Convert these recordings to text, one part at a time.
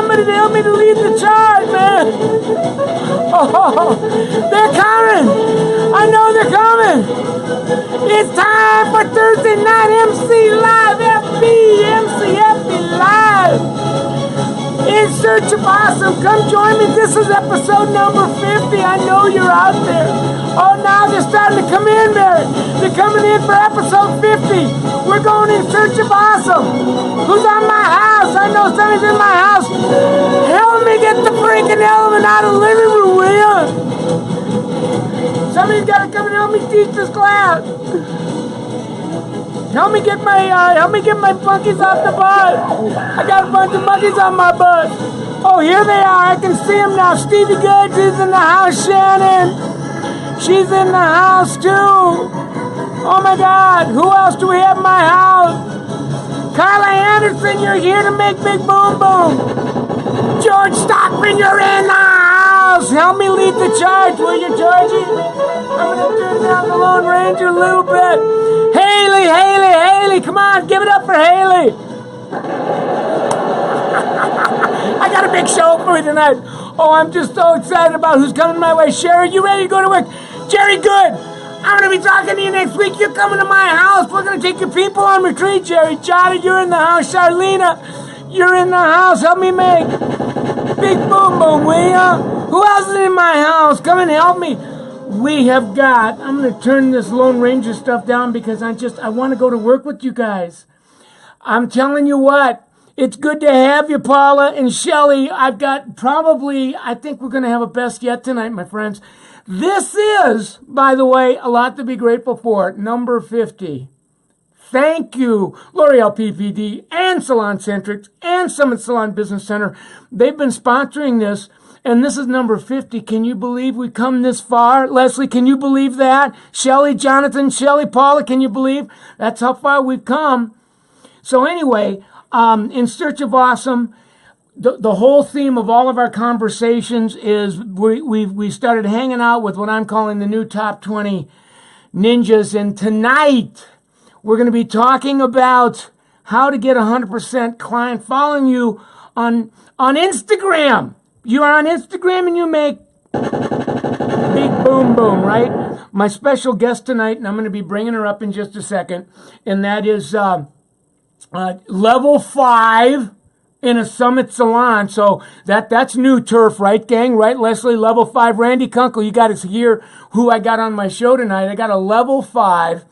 somebody to help me to lead the charge, man. Oh, they're coming. I know they're coming. It's time for Thursday Night MC Live, MC Live. In Search of Awesome. Come join me. This is episode number 50. I know you're out there. Oh, now they're starting to come in, Mary. They're coming in for episode 50. We're going in search of awesome. Who's on my house? I know somebody's in my house. Help me get the freaking element out of the living room, will you? Somebody's got to come and help me teach this class. Help me get my monkeys off the bus. I got a bunch of monkeys on my bus. Oh, here they are. I can see them now. Stevie Goods is in the house. Shannon, she's in the house too. Oh my God. Who else do we have in my house? Carla Anderson, you're here to make big boom boom. George Stockman, you're in the house. Help me lead the charge, will you, Georgie? I'm going to turn down the Lone Ranger a little bit. Haley, come on, give it up for Haley. I got a big show for you tonight. Oh, I'm just so excited about who's coming my way. Sherry, you ready to go to work? Jerry, good. I'm going to be talking to you next week. You're coming to my house. We're going to take your people on retreat, Jerry. Johnny, you're in the house. Charlena, you're in the house. Help me make big boom boom, will ya? Who else is in my house? Come and help me. We have got, I'm going to turn this Lone Ranger stuff down because I want to go to work with you guys. I'm telling you what, it's good to have you, Paula and Shelly. I think we're going to have a best yet tonight, my friends. This is, by the way, a lot to be grateful for. Number 50. Thank you, L'Oreal PPD and Salon Centrics and Summit Salon Business Center. They've been sponsoring this. And this is number 50. Can you believe we've come this far? Leslie, can you believe that? Shelly, Jonathan, Shelly, Paula, can you believe? That's how far we've come. So anyway, in Search of Awesome, the whole theme of all of our conversations is we started hanging out with what I'm calling the new top 20 ninjas. And tonight, we're going to be talking about how to get 100% client following you on Instagram. You're on Instagram and you make big boom boom, right? My special guest tonight, and I'm going to be bringing her up in just a second, and that is level 5 in a Summit Salon. So that's new turf, right, gang? Right, Leslie? Level 5. Randy Kunkel, you got to hear who I got on my show tonight. I got a level 5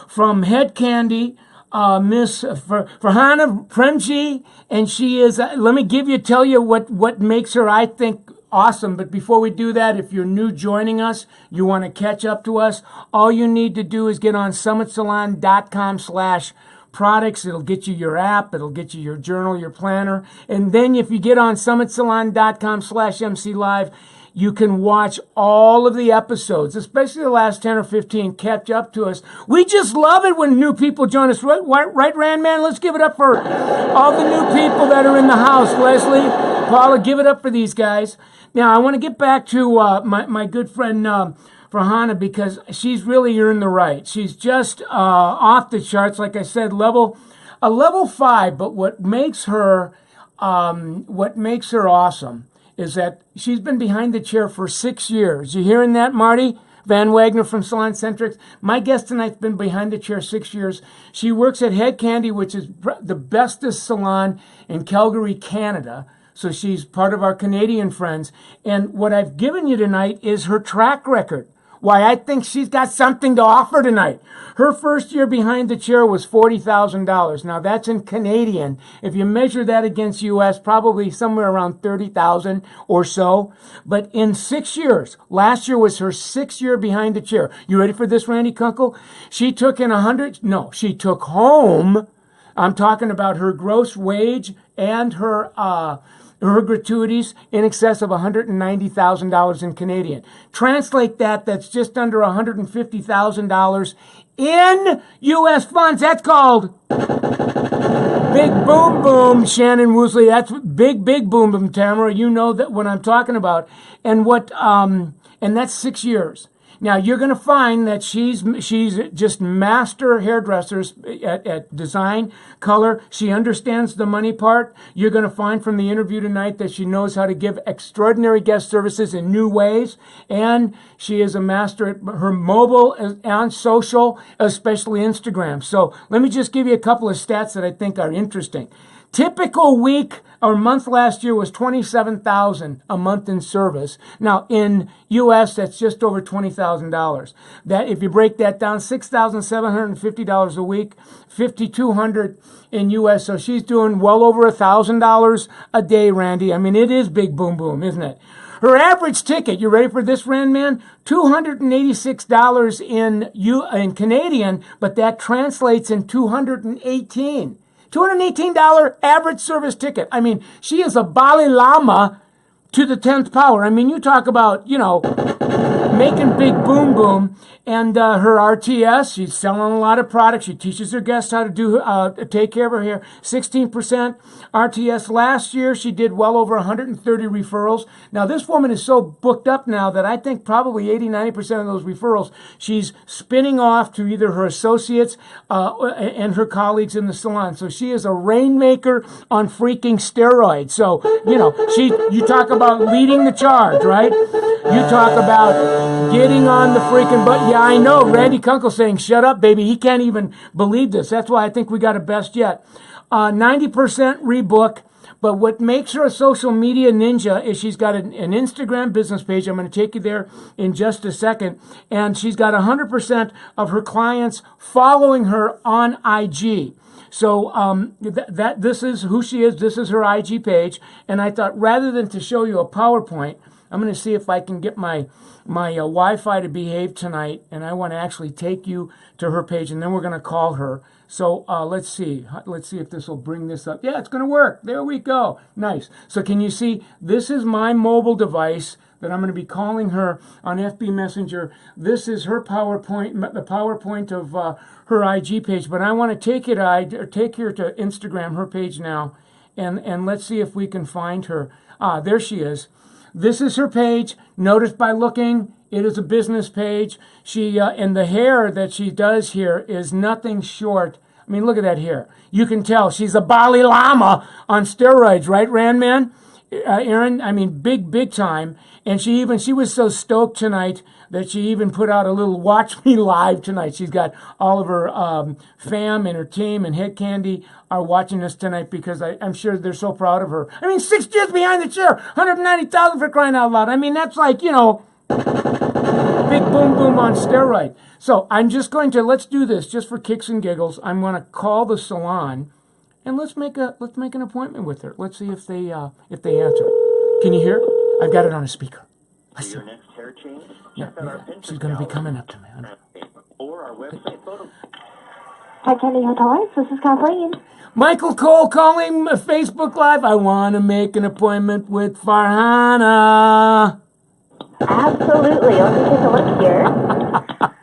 from Head Candy, Miss Farhana Premji, and she is, tell you what makes her, I think, awesome. But before we do that, if you're new joining us, you want to catch up to us, all you need to do is get on summitsalon.com/products. It'll get you your app. It'll get you your journal, your planner. And then if you get on summitsalon.com/MCLive, you can watch all of the episodes, especially the last 10 or 15, catch up to us. We just love it when new people join us. Right, Randman? Let's give it up for all the new people that are in the house. Leslie, Paula, give it up for these guys. Now, I want to get back to my good friend Farhana, because she's really earned the right. She's just off the charts, like I said, level 5. But what makes her awesome is that she's been behind the chair for 6 years. You hearing that, Marty Van Wagner from Salon Centrics? My guest tonight's been behind the chair 6 years. She works at Head Candy, which is the bestest salon in Calgary, Canada. So she's part of our Canadian friends. And what I've given you tonight is her track record. Why I think she's got something to offer tonight. Her first year behind the chair was $40,000. Now that's in Canadian. If you measure that against US, probably somewhere around 30,000 or so. But in 6 years, last year was her 6th year behind the chair. You ready for this, Randy Kunkel? She took home, I'm talking about her gross wage and her gratuities in excess of $190,000 in Canadian. Translate that, that's just under $150,000 in U.S. funds. That's called big boom boom, Shannon Woosley. That's big boom boom, Tamara. You know that what I'm talking about. And and that's 6 years. Now, you're going to find that she's just master hairdressers at design, color. She understands the money part. You're going to find from the interview tonight that she knows how to give extraordinary guest services in new ways. And she is a master at her mobile and social, especially Instagram. So let me just give you a couple of stats that I think are interesting. Typical week or month last year was $27,000 a month in service. Now in U.S. that's just over $20,000. That if you break that down, $6,750 a week, $5,200 in U.S. So she's doing well over $1,000 a day, Randy. I mean, it is big boom boom, isn't it? Her average ticket, you ready for this, Randman? $286 in Canadian, but that translates in $218 average service ticket. I mean, she is a Bali Lama to the 10th power. I mean, you talk about, making big boom boom. And her RTS, she's selling a lot of products. She teaches her guests how to take care of her hair. 16% RTS. Last year, she did well over 130 referrals. Now, this woman is so booked up now that I think probably 80-90% of those referrals she's spinning off to either her associates and her colleagues in the salon. So she is a rainmaker on freaking steroids. So, you talk about leading the charge, right? You talk about getting on the freaking butt. Yeah, I know. Randy Kunkel saying, shut up, baby. He can't even believe this. That's why I think we got a best yet. 90% rebook. But what makes her a social media ninja is she's got an Instagram business page. I'm going to take you there in just a second. And she's got 100% of her clients following her on IG. So this is who she is. This is her IG page. And I thought rather than to show you a PowerPoint, I'm going to see if I can get my Wi-Fi to behave tonight, and I want to actually take you to her page, and then we're going to call her. So let's see if this will bring this up. Yeah, it's going to work. There we go. Nice. So can you see? This is my mobile device that I'm going to be calling her on FB Messenger. This is her PowerPoint, the PowerPoint of her IG page. But I want to take her to Instagram, her page now, and let's see if we can find her. There she is. This is her page. Notice by looking, it is a business page. She and the hair that she does here is nothing short. I mean, look at that hair. You can tell she's a Bali Lama on steroids, right, Randman? Aaron, I mean, big time. And she was so stoked tonight that she even put out a little watch me live tonight. She's got all of her fam and her team and Head Candy are watching us tonight because I'm sure they're so proud of her. I mean, 6 years behind the chair, 190,000 for crying out loud. I mean, that's like, big boom boom on steroid. So I'm just going to, let's do this just for kicks and giggles. I'm going to call the salon and let's make an appointment with her. Let's see if they answer. Can you hear? I've got it on a speaker. Let's see. Yeah. She's going to be coming up to me. Or our website photo. Hi, Candy Hotels. This is Kathleen. Michael Cole calling Facebook Live. I want to make an appointment with Farhana. Absolutely. Let me take a look here.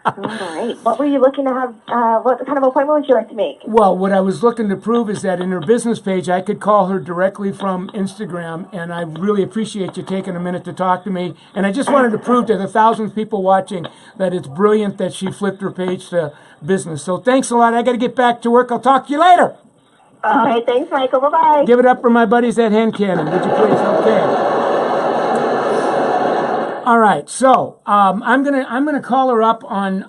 All right. What were you looking to have? What kind of appointment would you like to make? Well, what I was looking to prove is that in her business page, I could call her directly from Instagram, and I really appreciate you taking a minute to talk to me. And I just wanted to prove to the thousands of people watching that it's brilliant that she flipped her page to business. So thanks a lot. I got to get back to work. I'll talk to you later. All right. Thanks, Michael. Bye-bye. Give it up for my buddies at Hen Cannon, would you please? Okay. All right, so I'm gonna call her up on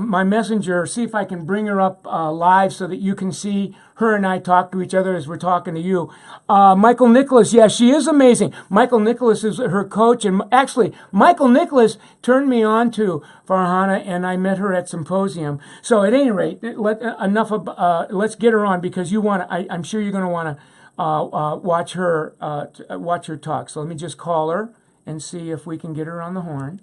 my messenger, see if I can bring her up live so that you can see her and I talk to each other as we're talking to you. Michael Nicholas, yeah, she is amazing. Michael Nicholas is her coach, and actually, Michael Nicholas turned me on to Farhana, and I met her at Symposium. So at any rate, let's get her on because I'm sure you're gonna want to watch her talk. So let me just call her and see if we can get her on the horn.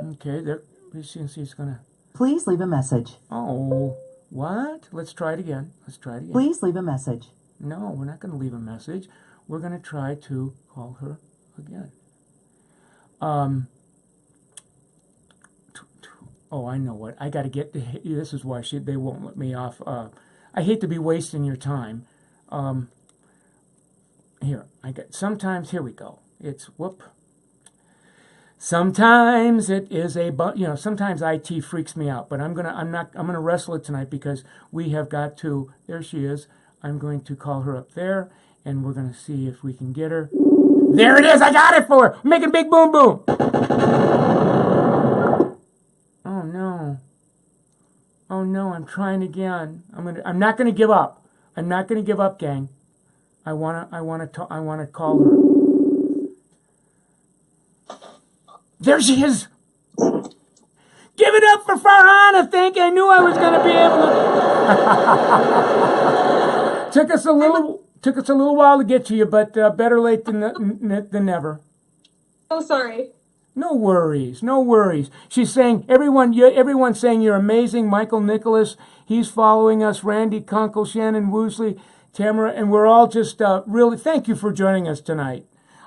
Okay, there. She's gonna. Please leave a message. Oh, what? Let's try it again. Please leave a message. No, we're not going to leave a message. We're going to try to call her again. Oh, I know what. I got to get. This is why they won't let me off. I hate to be wasting your time. Here we go. It's whoop. Sometimes it is sometimes IT freaks me out, but I'm gonna wrestle it tonight because we have got to. There she is. I'm going to call her up there, and we're gonna see if we can get her. There it is. I got it for her. I'm making big boom boom. Oh no. Oh no. I'm trying again. I'm not gonna give up. I'm not gonna give up, gang. I wanna call her. There she is. Give it up for Farhana. I knew I was going to be able to. Took us a little while to get to you, but better late than never. Oh, sorry. No worries, no worries. She's saying everyone's saying you're amazing. Michael Nicholas, he's following us. Randy Kunkel, Shannon Woosley, Tamara, and we're all just really thank you for joining us tonight.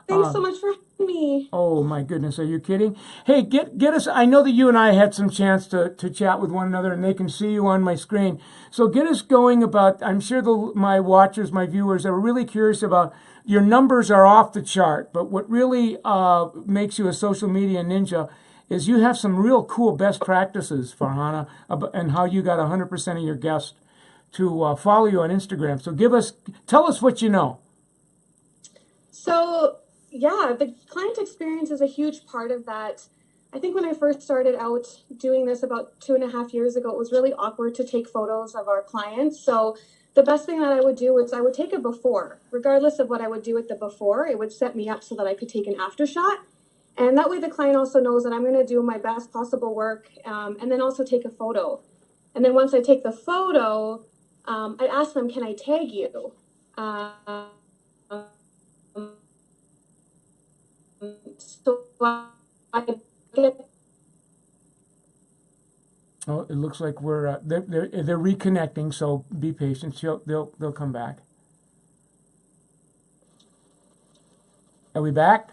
Thanks so much for having me. Oh my goodness, are you kidding? Hey, get us. I know that you and I had some chance to chat with one another, and they can see you on my screen. So get us going about. I'm sure my watchers, my viewers, are really curious about. Your numbers are off the chart, but what really makes you a social media ninja is you have some real cool best practices, Farhana, and how you got 100% of your guests to follow you on Instagram. So tell us what you know. So, yeah, the client experience is a huge part of that. I think when I first started out doing this about 2.5 years ago, it was really awkward to take photos of our clients. So the best thing that I would do is I would take a before. Regardless of what I would do with the before, it would set me up so that I could take an after shot. And that way the client also knows that I'm going to do my best possible work and then also take a photo. And then once I take the photo, I ask them, can I tag you? So I get. Oh, it looks like they're reconnecting. So be patient. They'll come back. Are we back?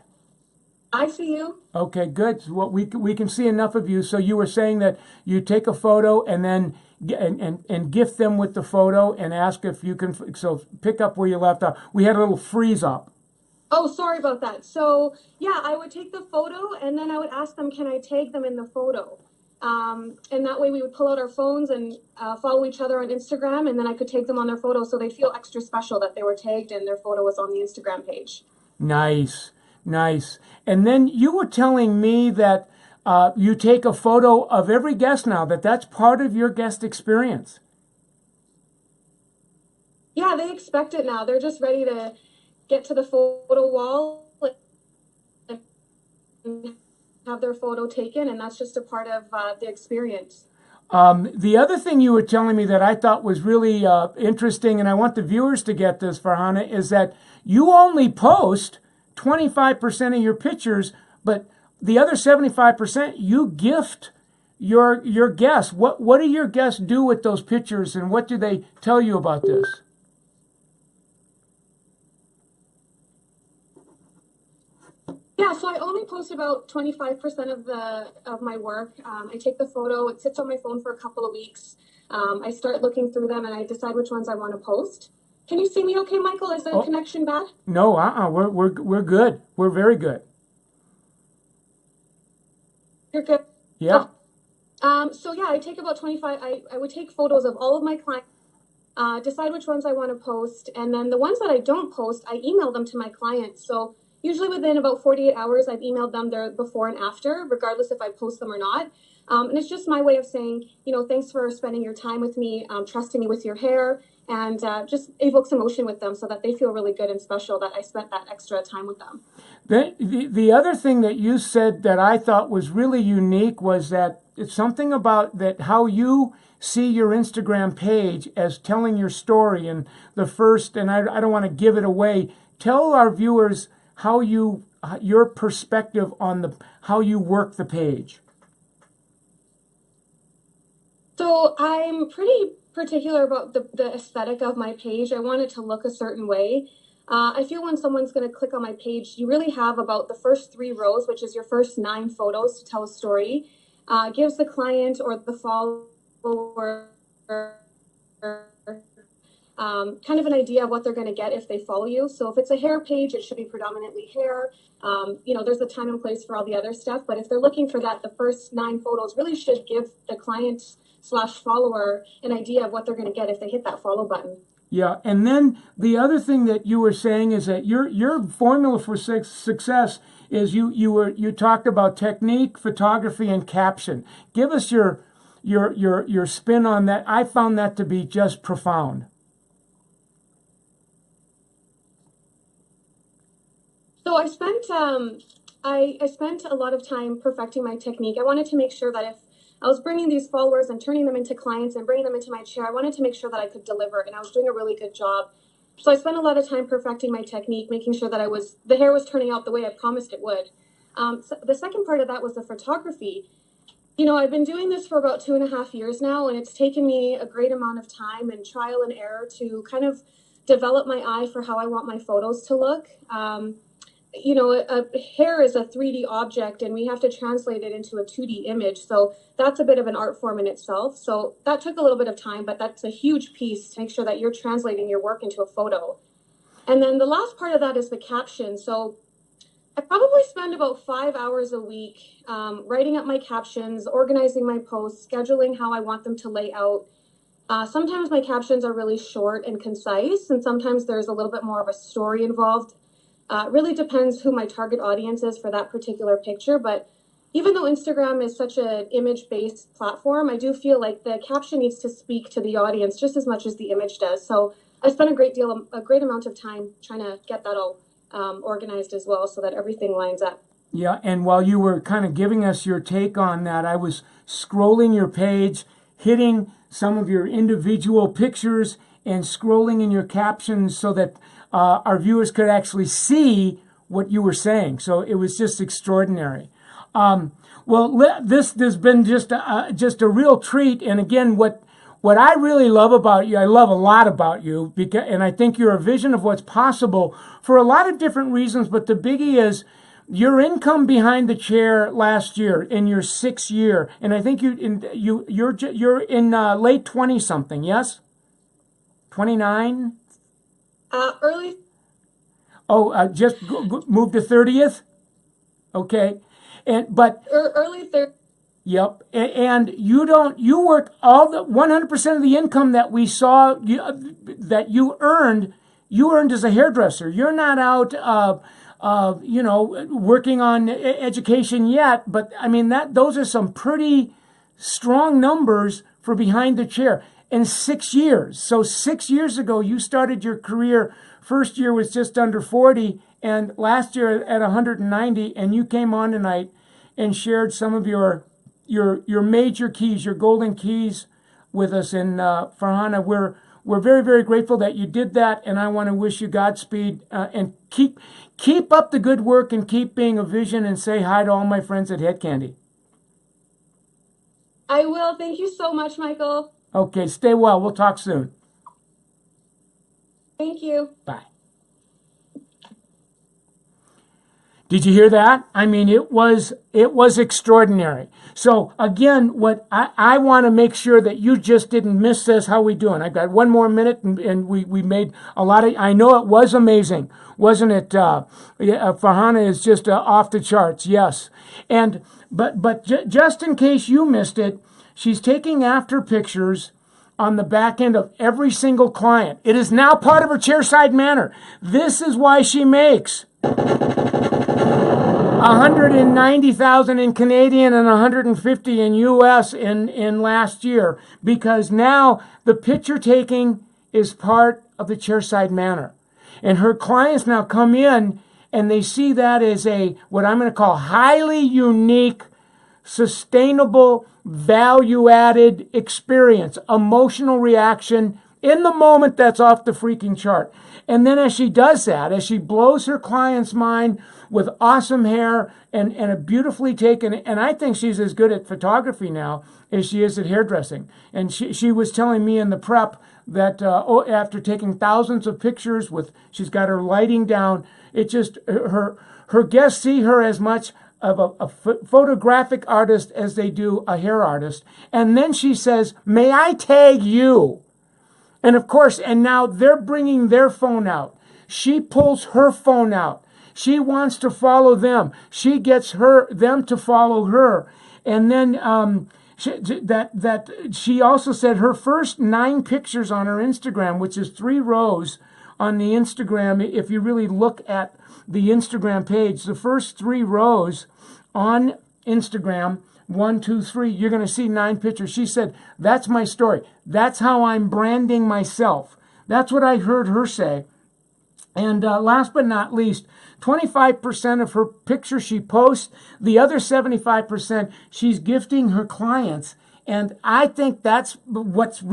I see you. Okay, good. So we can see enough of you. So you were saying that you take a photo and then and gift them with the photo and ask if you can. So pick up where you left off. We had a little freeze up. Oh, sorry about that. So yeah, I would take the photo and then I would ask them, can I tag them in the photo? And that way we would pull out our phones and follow each other on Instagram, and then I could tag them on their photo so they'd feel extra special that they were tagged and their photo was on the Instagram page. Nice. And then you were telling me that you take a photo of every guest now, that's part of your guest experience. Yeah, they expect it now. They're just ready to get to the photo wall and have their photo taken, and that's just a part of the experience. The other thing you were telling me that I thought was really interesting, and I want the viewers to get this, Farhana, is that you only post 25% of your pictures, but the other 75% you gift your guests. What do your guests do with those pictures, and what do they tell you about this? Yeah, so I only post about 25% of my work. I take the photo, it sits on my phone for a couple of weeks. I start looking through them and I decide which ones I want to post. Can you see me okay, Michael? Is the connection bad? No, we're good. We're very good. You're good? Yeah. So yeah, I take about 25, I would take photos of all of my clients, decide which ones I want to post, and then the ones that I don't post, I email them to my clients. So usually within about 48 hours, I've emailed them their before and after, regardless if I post them or not. And it's just my way of saying, thanks for spending your time with me, trusting me with your hair, and just evokes emotion with them so that they feel really good and special that I spent that extra time with them. The other thing that you said that I thought was really unique was that it's something about that how you see your Instagram page as telling your story. And the first, and I don't want to give it away, tell our viewers how your perspective on how you work the page. So I'm pretty particular about the aesthetic of my page. I want it to look a certain way. I feel when someone's going to click on my page, you really have about the first 3 rows, which is your first 9 photos to tell a story. Gives the client or the follower kind of an idea of what they're going to get if they follow you. So if it's a hair page, it should be predominantly hair. There's a time and place for all the other stuff, but if they're looking for that, the first 9 photos really should give the client/follower an idea of what they're going to get if they hit that follow button. Yeah, and then the other thing that you were saying is that your formula for success is you talked about technique, photography, and caption. Give us your spin on that. I found that to be just profound. So I spent I spent a lot of time perfecting my technique. I wanted to make sure that if I was bringing these followers and turning them into clients and bringing them into my chair, I wanted to make sure that I could deliver, and I was doing a really good job. So I spent a lot of time perfecting my technique, making sure that the hair was turning out the way I promised it would. So the second part of that was the photography. I've been doing this for about 2.5 years now, and it's taken me a great amount of time and trial and error to kind of develop my eye for how I want my photos to look. Hair is a 3D object, and we have to translate it into a 2D image. So that's a bit of an art form in itself. So that took a little bit of time, but that's a huge piece to make sure that you're translating your work into a photo. And then the last part of that is the caption. So I probably spend about 5 hours a week writing up my captions, organizing my posts, scheduling how I want them to lay out. Sometimes my captions are really short and concise, and sometimes there's a little bit more of a story involved. Really depends who my target audience is for that particular picture. But even though Instagram is such an image-based platform, I do feel like the caption needs to speak to the audience just as much as the image does. So I spent a great amount of time trying to get that all organized as well, so that everything lines up. Yeah, and while you were kind of giving us your take on that, I was scrolling your page, hitting some of your individual pictures and scrolling in your captions so that our viewers could actually see what you were saying. So it was just extraordinary. This has been just a real treat. And again, what I really love about you, I love a lot about you, and I think you're a vision of what's possible for a lot of different reasons. But the biggie is your income behind the chair last year in your 6th year, and I think you're in late 20 something. Yes, 29. Early. Oh, just moved to 30th. Okay, but early 30. Yep, and you work all the 100% of the income that we saw that you earned as a hairdresser. You're not out working on education yet, but I mean those are some pretty strong numbers for behind the chair in 6 years. So 6 years ago you started your career. First year was just under 40, and last year at 190, and you came on tonight and shared some of your major keys, your golden keys with us. And Farhana, we're very, very grateful that you did that, and I want to wish you Godspeed and keep up the good work and keep being a vision, and say hi to all my friends at Head Candy. I will. Thank you so much, Michael. Okay, stay well. We'll talk soon. Thank you. Bye. Did you hear that? I mean, it was extraordinary. So again, what I want to make sure that you just didn't miss this. How we doing? I've got 1 more minute, and we made a lot of. I know it was amazing, wasn't it? Farhana is just off the charts. Yes, and but just in case you missed it, she's taking after pictures on the back end of every single client. It is now part of her chairside manner. This is why she makes 190,000 in Canadian and 150 in US in last year, because now the picture taking is part of the chairside manner. And her clients now come in and they see that as what I'm going to call highly unique, sustainable, value-added experience, emotional reaction in the moment that's off the freaking chart. And then as she does that, as she blows her client's mind with awesome hair and a beautifully taken, and I think she's as good at photography now as she is at hairdressing. And she was telling me in the prep that after taking thousands of pictures she's got her lighting down, it just, her guests see her as much of a photographic artist as they do a hair artist. And then she says, "May I tag you?" And of course, and now they're bringing their phone out. She pulls her phone out. She wants to follow them. She gets them to follow her. And then she also said her first 9 pictures on her Instagram, which is 3 rows on the Instagram. If you really look at the Instagram page, the first 3 rows on Instagram, 1, 2, 3, you're going to see 9 pictures. She said, that's my story. That's how I'm branding myself. That's what I heard her say. And last but not least, 25% of her pictures she posts, the other 75% she's gifting her clients. And I think that's what's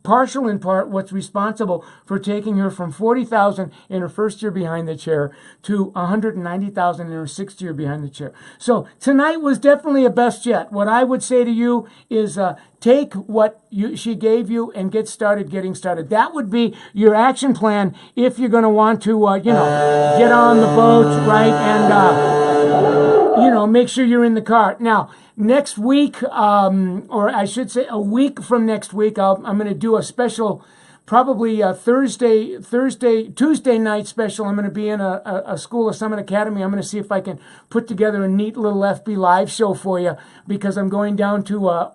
partial in part what's responsible for taking her from $40,000 in her first year behind the chair to $190,000 in her 6th year behind the chair. So tonight was definitely a best yet. What I would say to you is take what she gave you and getting started. That would be your action plan if you're going to want to, get on the boat, right, and make sure you're in the car. Now, next week, or I should say a week from next week, I'm going to do a special, probably a Tuesday night special. I'm going to be in a School of Summit Academy. I'm going to see if I can put together a neat little FB Live show for you, because I'm going down to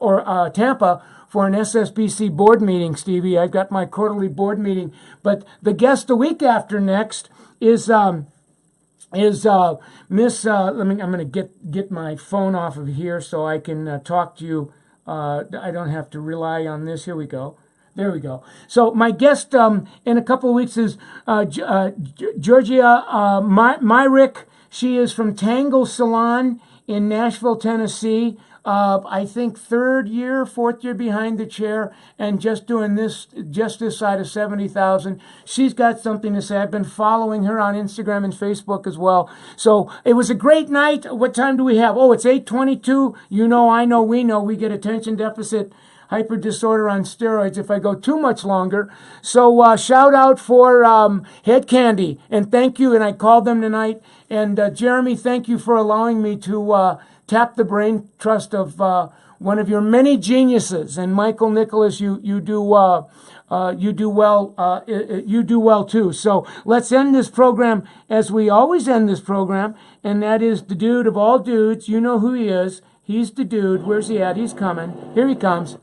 Tampa for an SSBC board meeting, Stevie. I've got my quarterly board meeting. But the guest the week after next is Miss, I'm going to get my phone off of here so I can talk to you. I don't have to rely on this. Here we go. There we go. So my guest in a couple of weeks is Georgia Myrick. She is from Tangle Salon in Nashville, Tennessee. I think 4th year behind the chair, and just this side of 70,000. She's got something to say. I've been following her on Instagram and Facebook as well. So it was a great night. What time do we have? Oh, it's 8:22. You know, I know, we know. We get attention deficit hyper disorder on steroids if I go too much longer. So shout out for Head Candy, and thank you. And I called them tonight. And Jeremy, thank you for allowing me to tap the brain trust of one of your many geniuses. And Michael Nicholas, you do well. You do well too. So let's end this program as we always end this program, and that is the dude of all dudes. You know who he is. He's the dude. Where's he at? He's coming. Here he comes.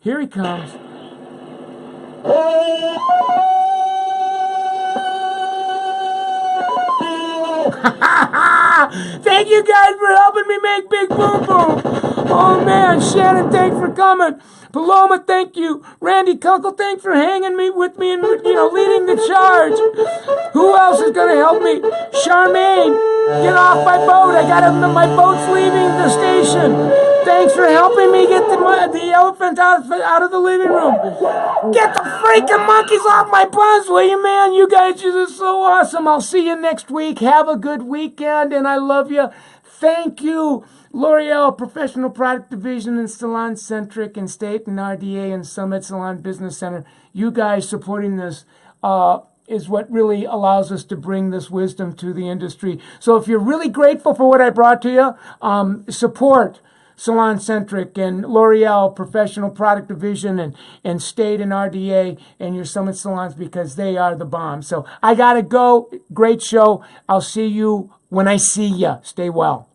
Here he comes. Thank you guys for helping me make Big Boom Boom. Oh man, Shannon, thanks for coming. Paloma, thank you. Randy Kunkel, thanks for hanging with me and leading the charge. Who else is going to help me? Charmaine, get off my boat. My boat's leaving the station. Thanks for helping me get the elephant out of the living room. Get the freaking monkeys off my buns, will you, man? You guys are just so awesome. I'll see you next week. Have a good weekend, and I love you. Thank you, L'Oreal Professional Product Division and Salon Centric and State and RDA and Summit Salon Business Center. You guys supporting this is what really allows us to bring this wisdom to the industry. So if you're really grateful for what I brought to you, support Salon Centric and L'Oreal Professional Product Division and State and RDA and your Summit Salons, because they are the bomb. So I got to go. Great show. I'll see you when I see you. Stay well.